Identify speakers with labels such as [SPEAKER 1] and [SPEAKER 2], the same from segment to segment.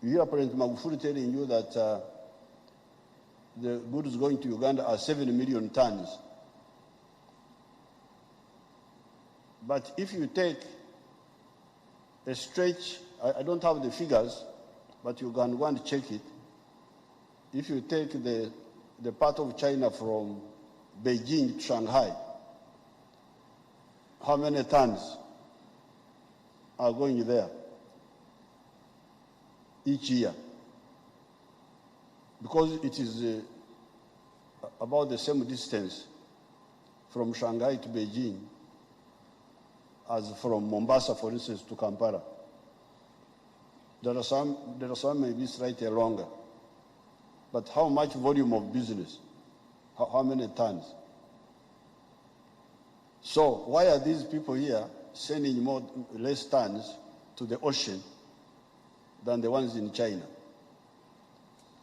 [SPEAKER 1] You hear President Magufuli telling you that the goods going to Uganda are 7 million tons. But if you take a stretch, I don't have the figures, but you can go and check it. If you take the part of China from Beijing to Shanghai, how many tons are going there each year? Because it is about the same distance from Shanghai to Beijing as from Mombasa, for instance, to Kampala. There are some maybe slightly longer. But how much volume of business? How many tons? So why are these people here sending less tons to the ocean than the ones in China?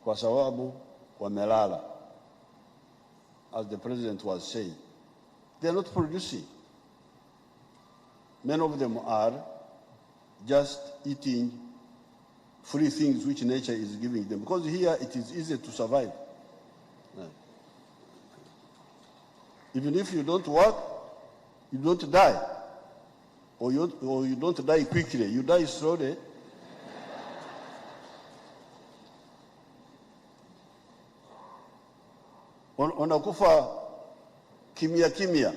[SPEAKER 1] Kwa sababu wamelala, as the president was saying. They are not producing. Many of them are just eating free things which nature is giving them. Because here it is easy to survive. Even if you don't work, you don't die. Or you don't die quickly, you die slowly. Unakufa kimya kimya,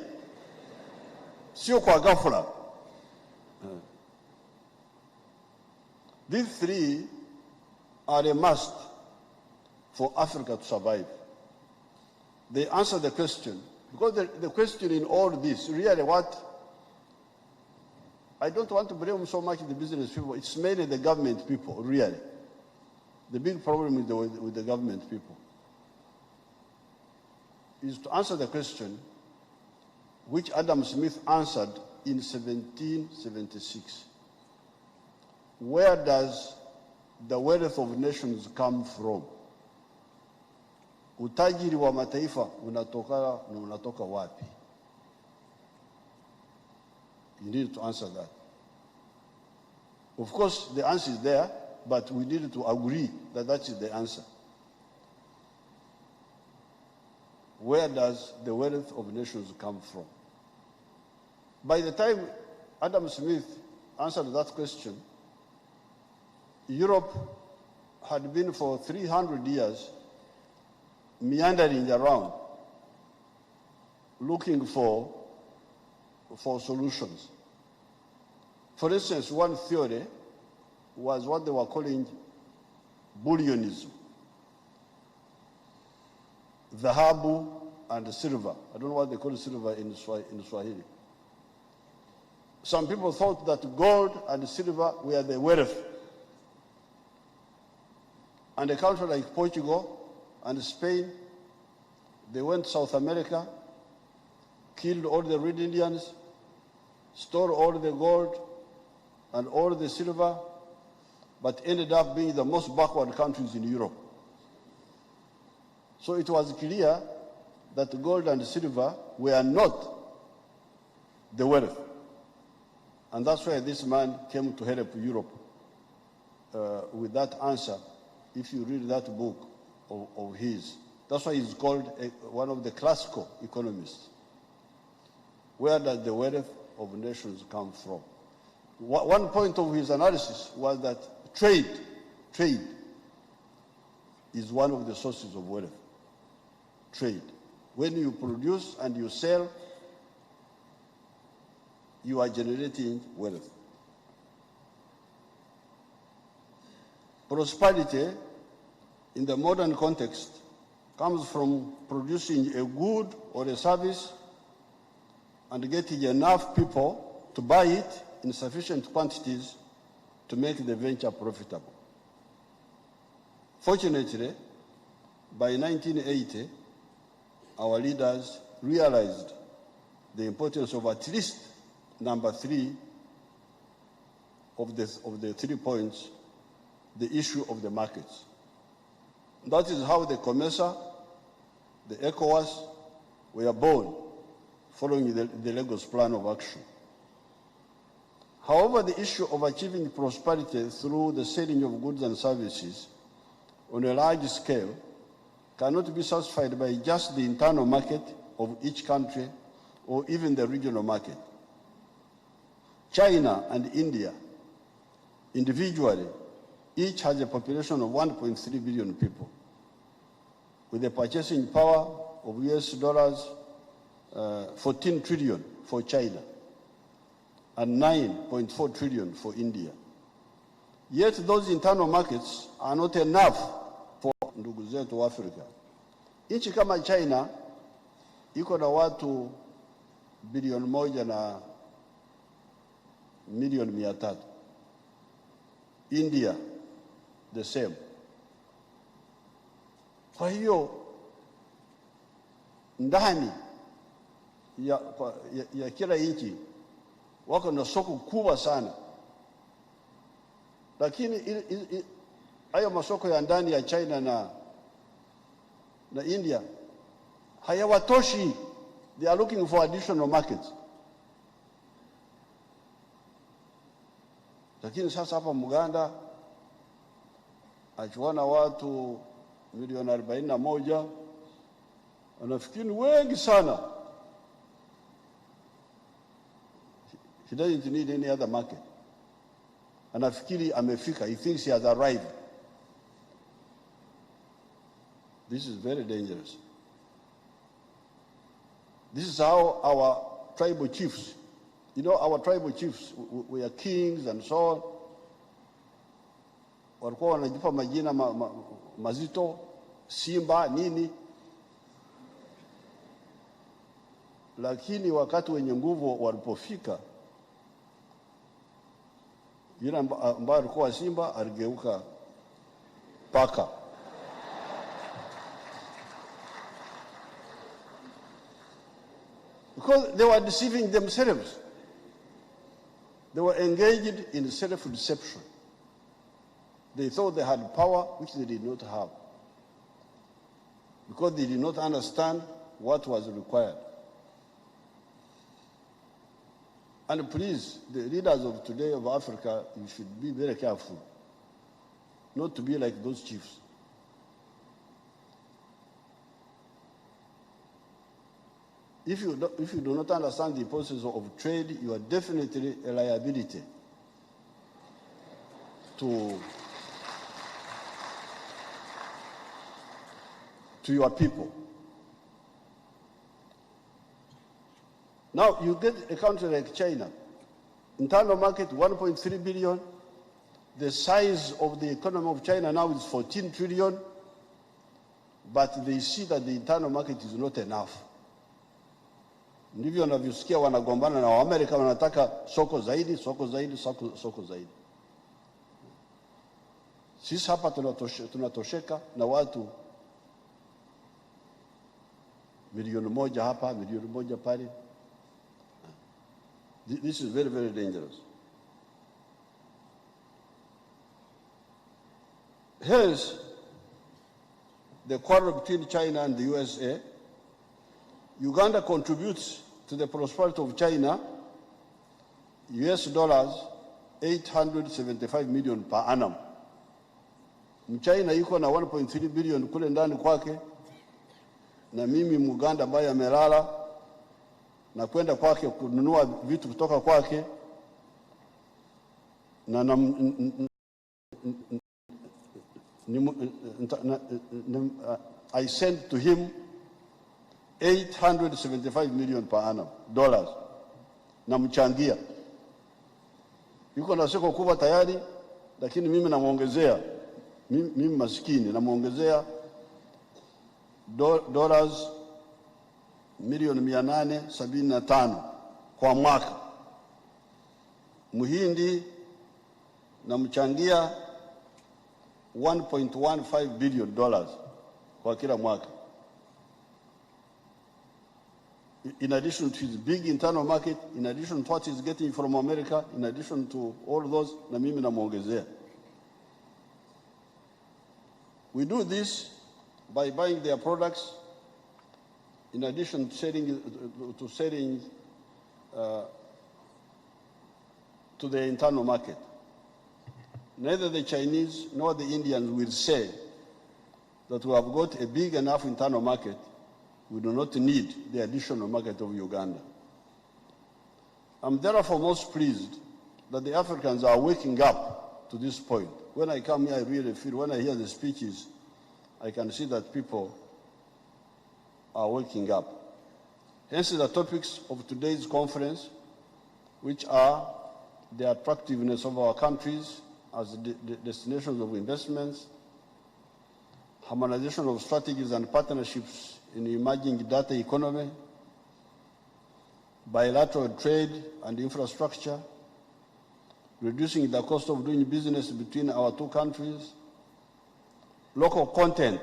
[SPEAKER 1] sio kwa ghafla. These three are a must for Africa to survive. They answer the question, because the question in all this, really what, I don't want to blame so much the business people, it's mainly the government people, really. The big problem is with the government people is to answer the question which Adam Smith answered in 1776. Where does the wealth of nations come from? Utajiri wa mataifa unatoka wapi? You need to answer that. Of course, the answer is there, but we need to agree that that is the answer. Where does the wealth of nations come from? By the time Adam Smith answered that question, Europe had been for 300 years meandering around, looking for solutions. For instance, one theory was what they were calling bullionism. Dhahabu and silver. I don't know what they call silver in Swahili. Some people thought that gold and silver were the wealth. And a country like Portugal and Spain, they went to South America, killed all the Red Indians, stole all the gold and all the silver, but ended up being the most backward countries in Europe. So it was clear that gold and silver were not the wealth. And that's why this man came to help Europe with that answer. If you read that book of his, that's why he's called one of the classical economists. Where does the wealth of nations come from? One point of his analysis was that trade is one of the sources of wealth. Trade. When you produce and you sell, you are generating wealth. Prosperity, in the modern context, comes from producing a good or a service and getting enough people to buy it in sufficient quantities to make the venture profitable. Fortunately, by 1980, our leaders realized the importance of at least number 3 of the 3 points, the issue of the markets. That is how the COMESA, the ECOWAS were born, following the Lagos Plan of Action. However, the issue of achieving prosperity through the selling of goods and services on a large scale cannot be satisfied by just the internal market of each country or even the regional market. China and India individually each has a population of 1.3 billion people, with a purchasing power of US dollars 14 trillion for China and 9.4 trillion for India. Yet those internal markets are not enough for ndugu zetu wa Afrika. Nchi kama China iko na watu bilioni 1 na milioni 300. India the same. Kwa hiyo ndani ya kila nchi wako na soko kubwa sana, lakini hayo masoko ya ndani ya China na India hayawatoshi. They are looking for additional markets. Lakini sasa hapa Uganda achuana watu milioni 41, anafikiri wengi sana. He doesn't need any other market. Anafikiri amefika. He thinks he has arrived. This is very dangerous. This is how our tribal chiefs, you know, our tribal chiefs, we are kings and so on. Walikuwa wanajipa majina mazito, simba, nini. Lakini wakati wenye nguvu walipofika, yule ambaye alikuwa simba aligeuka paka. Because they were deceiving themselves. They were engaged in self-deception. They thought they had power which they did not have, because they did not understand what was required. And please, the leaders of today of Africa, you should be very careful not to be like those chiefs. If you do not understand the process of trade, you are definitely a liability to your people. Now, you get a country like China, internal market 1.3 billion. The size of the economy of China now is 14 trillion, but they see that the internal market is not enough. Ndivyo wanavyosikia wanagombana na Waamerika, wanataka soko zaidi, soko zaidi, soko zaidi. Sisi hapa tunatosheka na watu milioni 1 hapa, milioni 1 pale. This is very, very dangerous. Hence, the quarrel between China and the USA. Uganda contributes to the prosperity of China US dollars 875 million per annum. Mchina yuko na 1.3 billion kule ndani kwake, na mimi Muganda ambaye amelala na kwenda kwake kununua vitu kutoka kwake, na I sent to him 875 million per annum dollars, na mchangia. Yuko na soko kubwa tayari, lakini mimi namuongezea, mimi maskini namuongezea dollars milioni 875 kwa mwaka. Muhindi namchangia 1.15 billion dollars kwa kila mwaka. In addition to his big internal market, in addition to what he's getting from America, in addition to all those, na mimi namuongezea. We do this by buying their products, in addition to selling to the internal market. Neither the Chinese nor the Indians will say that we have got a big enough internal market, we do not need the additional market of Uganda. I'm therefore most pleased that the Africans are waking up to this point. When I come here, I really feel, when I hear the speeches, I can see that people are waking up. Hence the topics of today's conference, which are the attractiveness of our countries as destinations of investments, harmonization of strategies and partnerships in the emerging data economy, bilateral trade and infrastructure, reducing the cost of doing business between our two countries, local content